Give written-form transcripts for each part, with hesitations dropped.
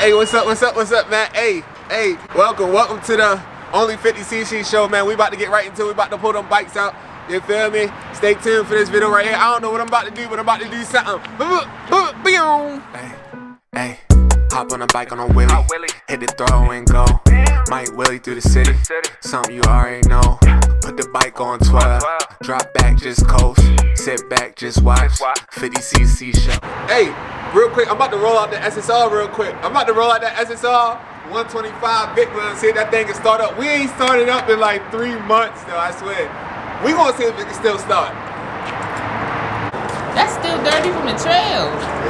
Hey, what's up, man? Hey, welcome to the Only 50cc show, man. We about to get right into it. We about to pull them bikes out. You feel me? Stay tuned for this video right here. I don't know what I'm about to do, but I'm about to do something. Hey, hop on a bike on a wheelie. Hit the throw and go. Might wheelie through the city. Something you already know. Put the bike on 12. Drop back, just coast. Sit back, just watch. 50cc show. Hey, real quick, I'm about to roll out the SSR real quick. I'm about to roll out that SSR 125 big wheel and see if that thing can start up. We ain't started up in like 3 months though, I swear. We gonna see if it can still start. That's still dirty from the trail.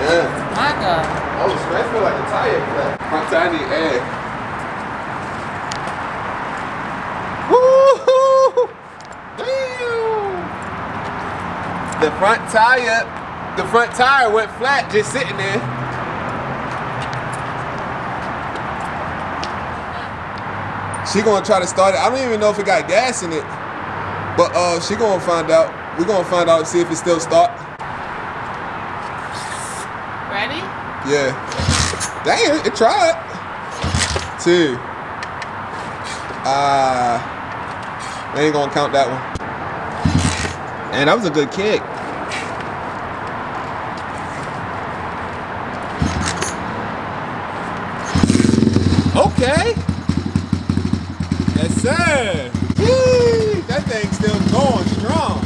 Yeah. My God. Oh, I feel like the tire flat. Front tire need air. Woo-hoo! Damn! The front tire went flat just sitting there. She gonna try to start it. I don't even know if it got gas in it. But she gonna find out. We gonna find out and see if it still start. Ready? Yeah. Dang, it tried. 2. They ain't gonna count that one. And that was a good kick. Okay. Yes, sir. Whee! That thing's still going strong.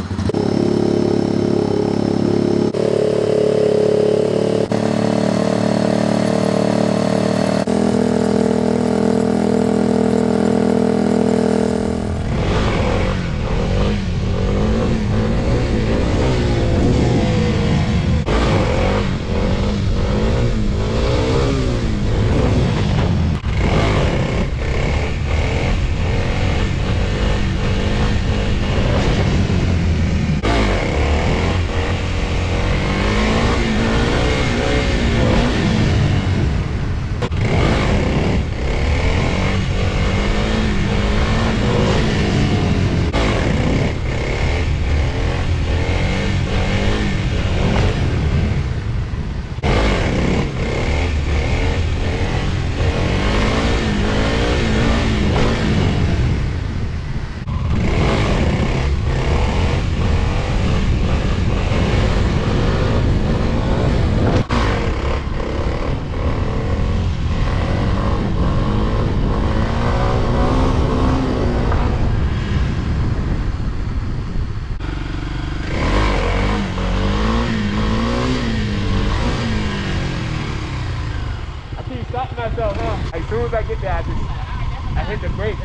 Stop myself, huh? As soon as I get there, I hit the brake.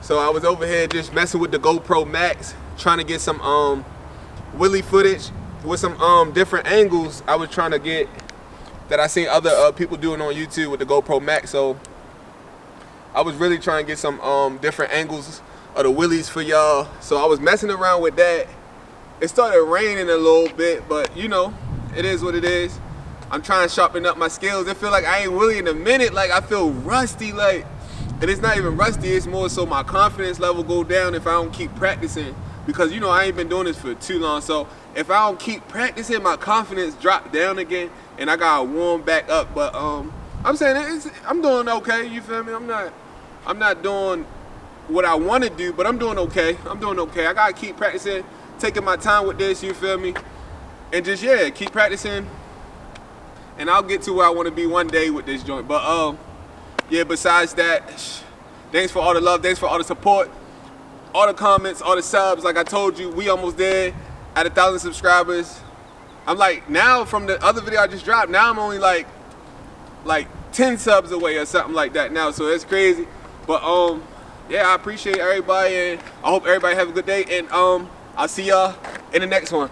So I was over here just messing with the GoPro Max, trying to get some wheelie footage with some different angles I was trying to get that I seen other people doing on YouTube with the GoPro Max. So I was really trying to get some different angles of the wheelies for y'all. So I was messing around with that. It started raining a little bit, but you know, it is what it is. I'm trying to sharpen up my skills. It feel like I ain't wheelie in a minute. Like I feel rusty, like, and it's not even rusty, it's more so my confidence level go down if I don't keep practicing. Because you know, I ain't been doing this for too long. So if I don't keep practicing, my confidence drop down again and I gotta warm back up. But I'm saying I'm doing okay, you feel me? I'm not doing what I want to do, but I'm doing okay. I gotta keep practicing, taking my time with this, you feel me? And just, yeah, keep practicing. And I'll get to where I want to be one day with this joint. But yeah, besides that, thanks for all the love, thanks for all the support, all the comments, all the subs. Like I told you, we almost there at 1,000 subscribers. I'm like, now from the other video I just dropped, now I'm only like 10 subs away or something like that now, so that's crazy. But yeah, I appreciate everybody and I hope everybody have a good day, and I'll see y'all in the next one.